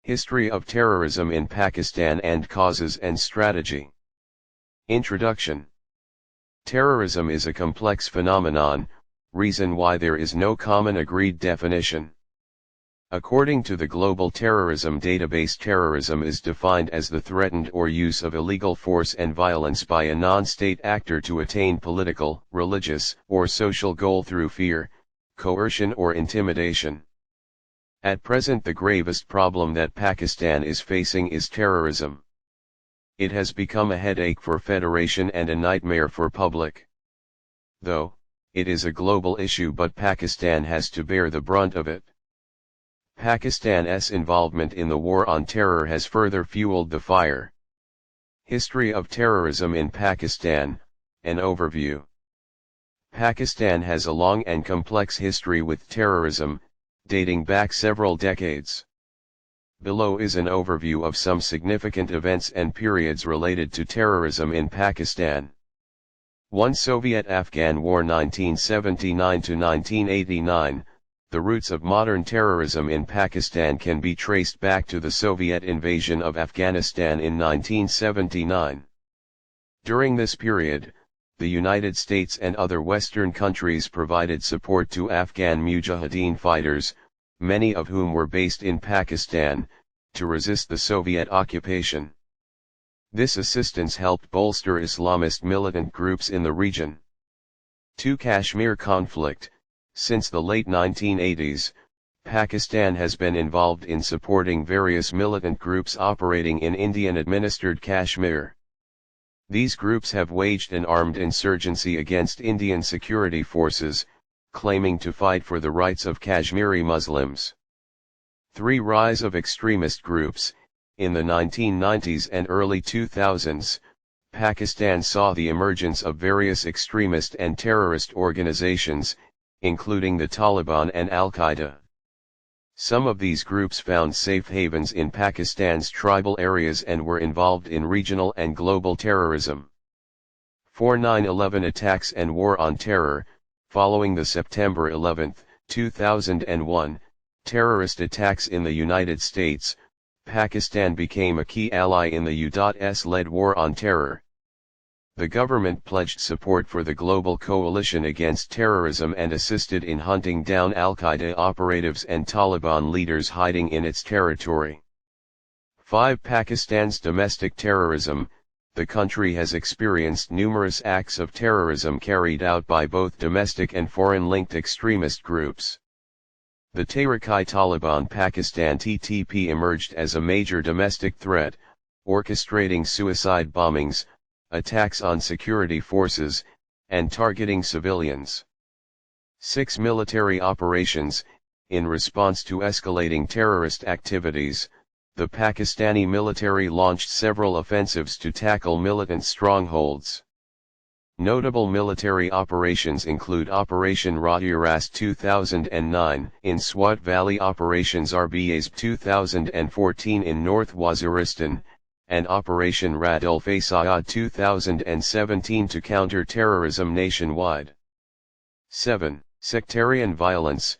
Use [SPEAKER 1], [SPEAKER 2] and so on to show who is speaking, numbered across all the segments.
[SPEAKER 1] History of terrorism in Pakistan and causes and strategy. Introduction. Terrorism is a complex phenomenon, reason why there is no common agreed definition. According to the Global Terrorism Database, terrorism is defined as the threatened or use of illegal force and violence by a non-state actor to attain political, religious, or social goal through fear, coercion or intimidation. At present, the gravest problem that Pakistan is facing is terrorism. It has become a headache for Federation and a nightmare for public. Though it is a global issue, but Pakistan has to bear the brunt of it. Pakistan's involvement in the war on terror has further fueled the fire. History of terrorism in Pakistan, an overview. Pakistan has a long and complex history with terrorism, dating back several decades. Below is an overview of some significant events and periods related to terrorism in Pakistan. 1. Soviet-Afghan War 1979 to 1989. The roots of modern terrorism in Pakistan can be traced back to the Soviet invasion of Afghanistan in 1979. During this period, the United States and other Western countries provided support to Afghan Mujahideen fighters, many of whom were based in Pakistan, to resist the Soviet occupation. This assistance helped bolster Islamist militant groups in the region. 2. Kashmir conflict. Since the late 1980s, Pakistan has been involved in supporting various militant groups operating in Indian-administered Kashmir. These groups have waged an armed insurgency against Indian security forces, claiming to fight for the rights of Kashmiri Muslims. 3. Rise of extremist groups. In the 1990s and early 2000s, Pakistan saw the emergence of various extremist and terrorist organizations, including the Taliban and Al-Qaeda. Some of these groups found safe havens in Pakistan's tribal areas and were involved in regional and global terrorism. 4. 9/11 attacks and war on terror. Following the September 11, 2001, terrorist attacks in the United States, Pakistan became a key ally in the U.S.-led war on terror. The government pledged support for the global coalition against terrorism and assisted in hunting down Al-Qaeda operatives and Taliban leaders hiding in its territory. 5. Pakistan's domestic terrorism. The country has experienced numerous acts of terrorism carried out by both domestic and foreign-linked extremist groups. The Tehrik-i-Taliban Pakistan (TTP) emerged as a major domestic threat, orchestrating suicide bombings, attacks on security forces, and targeting civilians. 6. Military operations. In response to escalating terrorist activities, the Pakistani military launched several offensives to tackle militant strongholds. Notable military operations include Operation Radiras 2009 in Swat Valley, Operations RBAs 2014 in North Waziristan, and Operation Radul-Fasayad 2017 to counter terrorism nationwide. 7. Sectarian violence.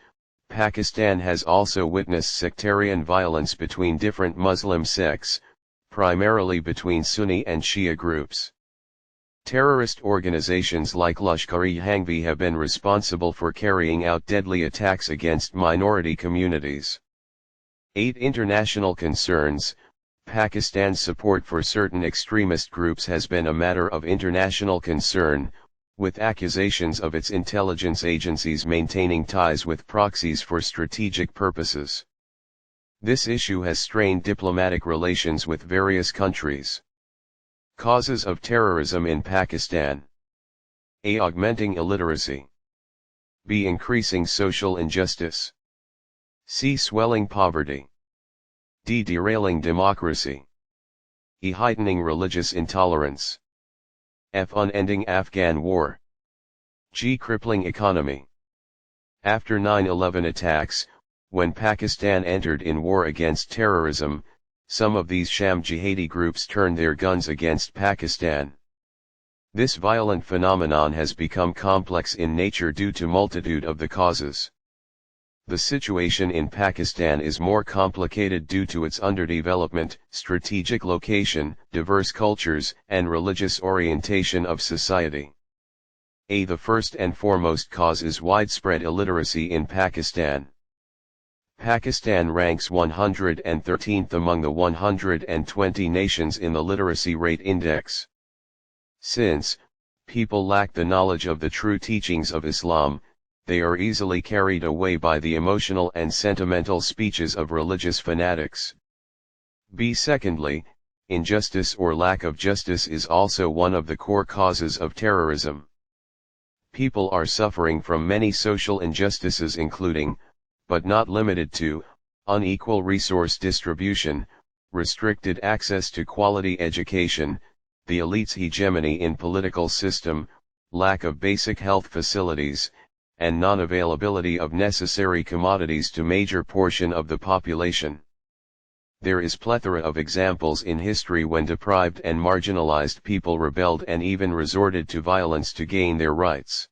[SPEAKER 1] Pakistan has also witnessed sectarian violence between different Muslim sects, primarily between Sunni and Shia groups. Terrorist organizations like Lashkar-e-Jhangvi have been responsible for carrying out deadly attacks against minority communities. 8. International concerns. Pakistan's support for certain extremist groups has been a matter of international concern, with accusations of its intelligence agencies maintaining ties with proxies for strategic purposes. This issue has strained diplomatic relations with various countries. Causes of terrorism in Pakistan. A. Augmenting illiteracy. B. Increasing social injustice. C. Swelling poverty. D. Derailing democracy. E. Heightening religious intolerance. F. Unending Afghan war. G. Crippling economy. After 9/11 attacks, when Pakistan entered in war against terrorism, some of these sham jihadi groups turned their guns against Pakistan. This violent phenomenon has become complex in nature due to multitude of the causes. The situation in Pakistan is more complicated due to its underdevelopment, strategic location, diverse cultures, and religious orientation of society. The first and foremost cause is widespread illiteracy in Pakistan. Pakistan ranks 113th among the 120 nations in the literacy rate index. Since people lack the knowledge of the true teachings of Islam, they are easily carried away by the emotional and sentimental speeches of religious fanatics. Secondly, injustice or lack of justice is also one of the core causes of terrorism. People are suffering from many social injustices including, but not limited to, unequal resource distribution, restricted access to quality education, the elite's hegemony in political system, lack of basic health facilities, and non-availability of necessary commodities to major portion of the population. There is plethora of examples in history when deprived and marginalized people rebelled and even resorted to violence to gain their rights.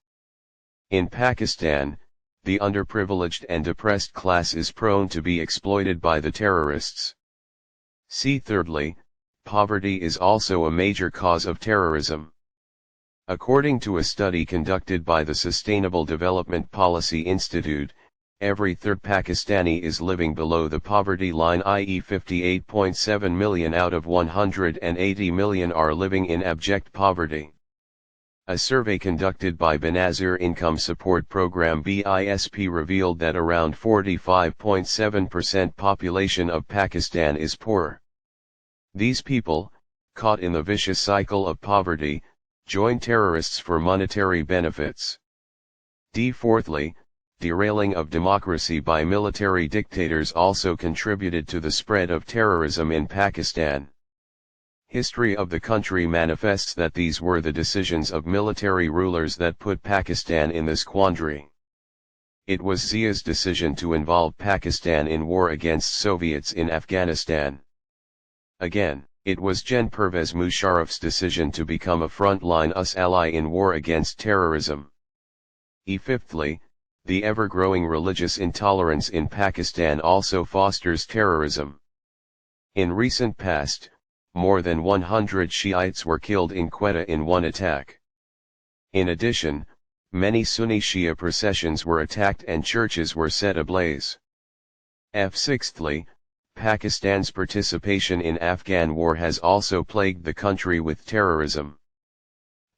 [SPEAKER 1] In Pakistan, the underprivileged and depressed class is prone to be exploited by the terrorists. Thirdly, poverty is also a major cause of terrorism. According to a study conducted by the Sustainable Development Policy Institute, every third Pakistani is living below the poverty line, i.e. 58.7 million out of 180 million are living in abject poverty. A survey conducted by Benazir Income Support Program (BISP) revealed that around 45.7% population of Pakistan is poor. These people, caught in the vicious cycle of poverty, join terrorists for monetary benefits. Fourthly, derailing of democracy by military dictators also contributed to the spread of terrorism in Pakistan. History of the country manifests that these were the decisions of military rulers that put Pakistan in this quandary. It was Zia's decision to involve Pakistan in war against Soviets in Afghanistan. Again, it was Gen Pervez Musharraf's decision to become a front-line US ally in war against terrorism. Fifthly, the ever-growing religious intolerance in Pakistan also fosters terrorism. In recent past, more than 100 Shiites were killed in Quetta in one attack. In addition, many Sunni Shia processions were attacked and churches were set ablaze. Sixthly, Pakistan's participation in Afghan war has also plagued the country with terrorism.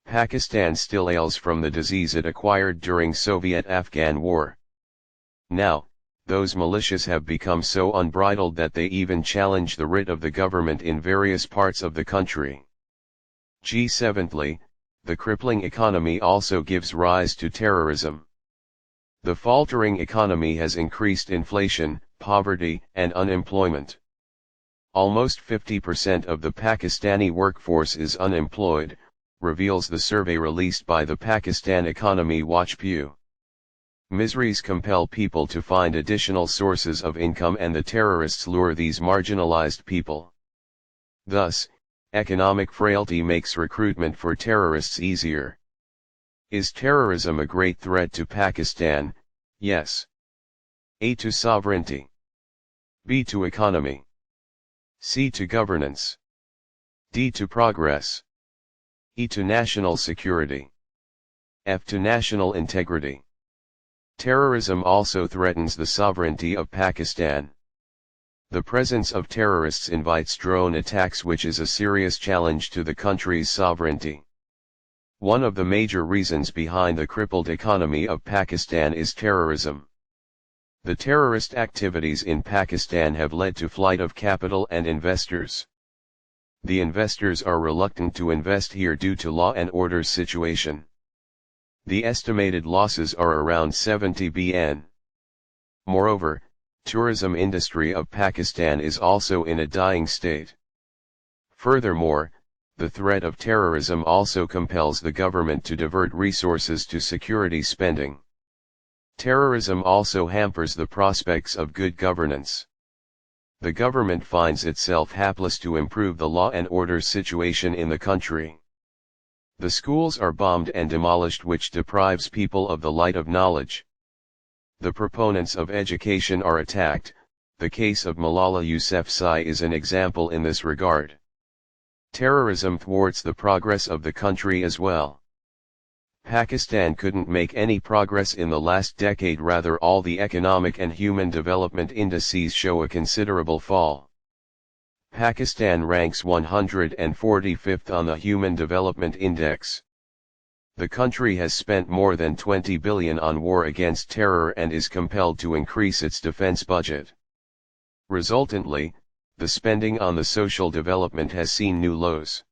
[SPEAKER 1] Pakistan still ails from the disease it acquired during Soviet-Afghan war. Now, those militias have become so unbridled that they even challenge the writ of the government in various parts of the country. Seventhly, the crippling economy also gives rise to terrorism. The faltering economy has increased inflation, poverty, and unemployment. Almost 50% of the Pakistani workforce is unemployed, reveals the survey released by the Pakistan Economy Watch Pew. Miseries compel people to find additional sources of income and the terrorists lure these marginalized people. Thus, economic frailty makes recruitment for terrorists easier. Is terrorism a great threat to Pakistan? Yes. A to sovereignty. B to economy. C to governance. D to progress. E to national security. F to national integrity. Terrorism also threatens the sovereignty of Pakistan. The presence of terrorists invites drone attacks, which is a serious challenge to the country's sovereignty. One of the major reasons behind the crippled economy of Pakistan is terrorism. The terrorist activities in Pakistan have led to flight of capital and investors. The investors are reluctant to invest here due to law and order situation. The estimated losses are around 70 billion. Moreover, tourism industry of Pakistan is also in a dying state. Furthermore, the threat of terrorism also compels the government to divert resources to security spending. Terrorism also hampers the prospects of good governance. The government finds itself hapless to improve the law and order situation in the country. The schools are bombed and demolished, which deprives people of the light of knowledge. The proponents of education are attacked. The case of Malala Yousafzai is an example in this regard. Terrorism thwarts the progress of the country as well. Pakistan couldn't make any progress in the last decade, rather all the economic and human development indices show a considerable fall. Pakistan ranks 145th on the Human Development Index. The country has spent more than 20 billion on war against terror and is compelled to increase its defense budget. Resultantly, the spending on the social development has seen new lows.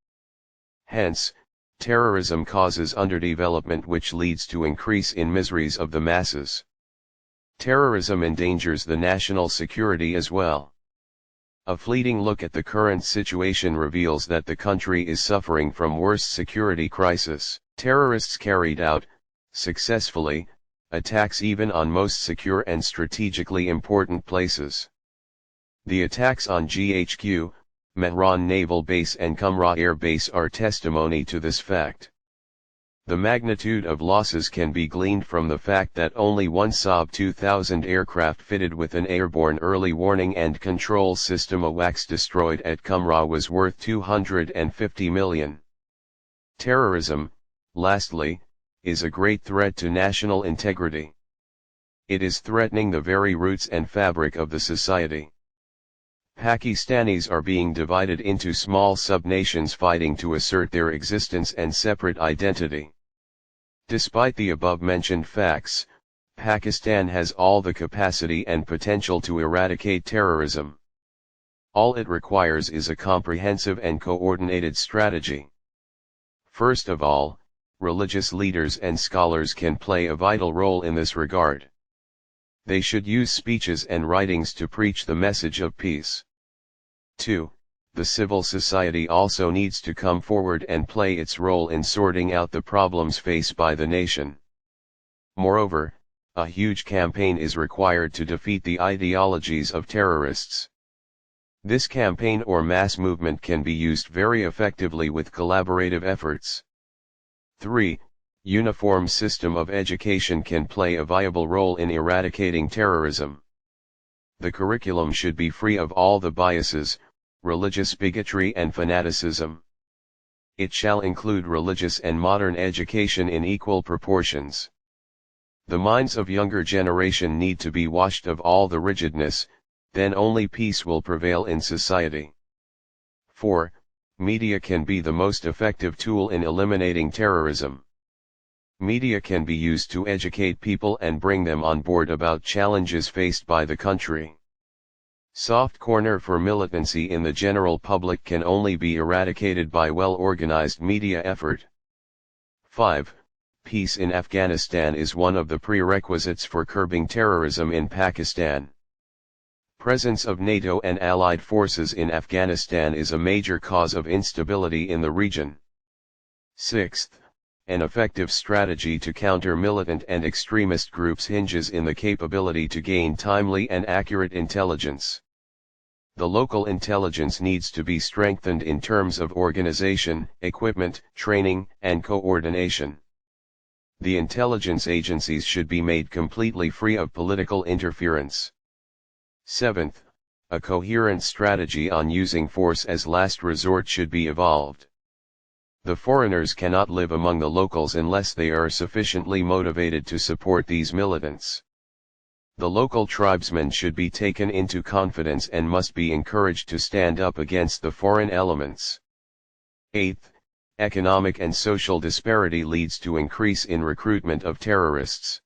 [SPEAKER 1] Hence, terrorism causes underdevelopment, which leads to increase in miseries of the masses. Terrorism endangers the national security as well. A fleeting look at the current situation reveals that the country is suffering from worst security crisis. Terrorists carried out, successfully, attacks even on most secure and strategically important places. The attacks on GHQ, Mehran Naval Base and Cumrah Air Base are testimony to this fact. The magnitude of losses can be gleaned from the fact that only one Saab 2000 aircraft fitted with an airborne early warning and control system AWACS destroyed at Cumrah was worth 250 million. Terrorism, lastly, is a great threat to national integrity. It is threatening the very roots and fabric of the society. Pakistanis are being divided into small sub-nations fighting to assert their existence and separate identity. Despite the above-mentioned facts, Pakistan has all the capacity and potential to eradicate terrorism. All it requires is a comprehensive and coordinated strategy. First of all, religious leaders and scholars can play a vital role in this regard. They should use speeches and writings to preach the message of peace. 2. The civil society also needs to come forward and play its role in sorting out the problems faced by the nation. Moreover, a huge campaign is required to defeat the ideologies of terrorists. This campaign or mass movement can be used very effectively with collaborative efforts. 3. Uniform system of education can play a viable role in eradicating terrorism. The curriculum should be free of all the biases, religious bigotry and fanaticism. It shall include religious and modern education in equal proportions. The minds of younger generation need to be washed of all the rigidness, then only peace will prevail in society. 4. Media can be the most effective tool in eliminating terrorism. Media can be used to educate people and bring them on board about challenges faced by the country. Soft corner for militancy in the general public can only be eradicated by well-organized media effort. 5. Peace in Afghanistan is one of the prerequisites for curbing terrorism in Pakistan. Presence of NATO and allied forces in Afghanistan is a major cause of instability in the region. 6th. An effective strategy to counter militant and extremist groups hinges in the capability to gain timely and accurate intelligence. The local intelligence needs to be strengthened in terms of organization, equipment, training, and coordination. The intelligence agencies should be made completely free of political interference. 7th. A coherent strategy on using force as last resort should be evolved. The foreigners cannot live among the locals unless they are sufficiently motivated to support these militants. The local tribesmen should be taken into confidence and must be encouraged to stand up against the foreign elements. 8th. Economic and social disparity leads to increase in recruitment of terrorists.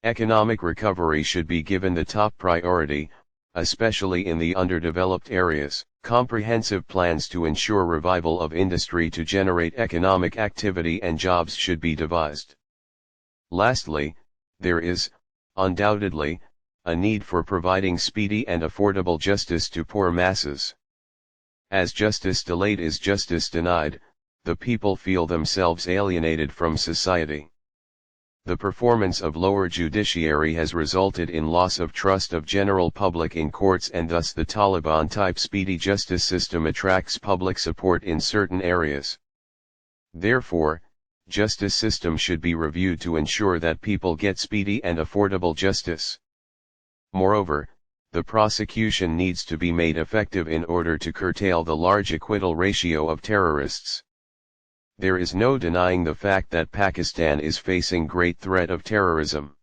[SPEAKER 1] Economic recovery should be given the top priority, especially in the underdeveloped areas. Comprehensive plans to ensure revival of industry to generate economic activity and jobs should be devised. Lastly, there is, undoubtedly, a need for providing speedy and affordable justice to poor masses. As justice delayed is justice denied, the people feel themselves alienated from society. The performance of lower judiciary has resulted in loss of trust of general public in courts, and thus the Taliban-type speedy justice system attracts public support in certain areas. Therefore, justice system should be reviewed to ensure that people get speedy and affordable justice. Moreover, the prosecution needs to be made effective in order to curtail the large acquittal ratio of terrorists. There is no denying the fact that Pakistan is facing great threat of terrorism.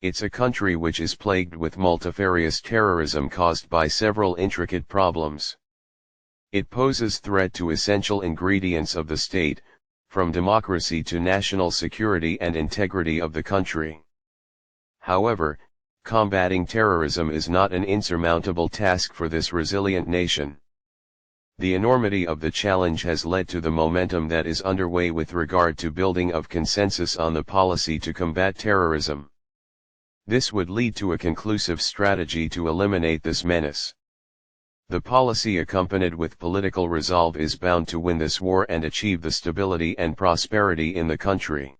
[SPEAKER 1] It's a country which is plagued with multifarious terrorism caused by several intricate problems. It poses threat to essential ingredients of the state, from democracy to national security and integrity of the country. However, combating terrorism is not an insurmountable task for this resilient nation. The enormity of the challenge has led to the momentum that is underway with regard to building of consensus on the policy to combat terrorism. This would lead to a conclusive strategy to eliminate this menace. The policy accompanied with political resolve is bound to win this war and achieve the stability and prosperity in the country.